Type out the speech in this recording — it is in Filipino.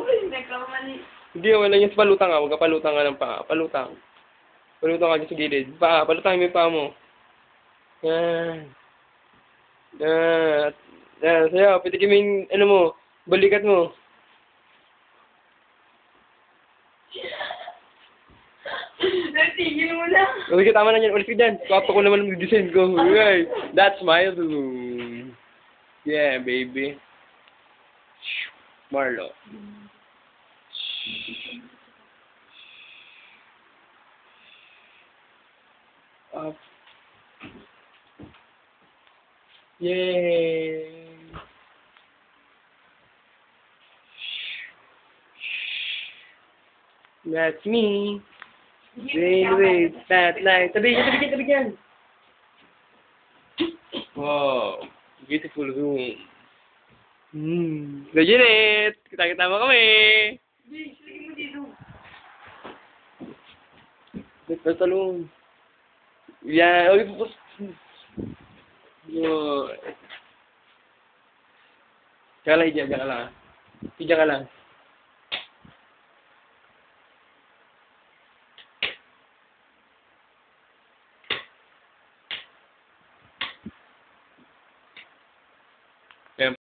nagkamali. Hindi, wala yan. Palutang ka. Huwag ka palutang ka ng paa. Palutang. Palutang ka dyan sa gilid. Paa. Palutang mo yung paa mo. Yan. Yan. Yan. Sayo. Pitikin mo yung, ano mo, balikat mo. Natigil mo na. Ulit ka, tama na yan. Ulit ka dyan. Papa ko naman ang design ko. Okay. That's my room. Yeah, baby. Marlo. Up. Yay. That's me. Wait, that light. Tabi yan. Wow. Beautiful room. Legit! Kita-kita mo kami! Di, sige mo dito. Sa salon. Yan. Uy, pupus. Yo. Diyan ka lang. Diyan ka lang.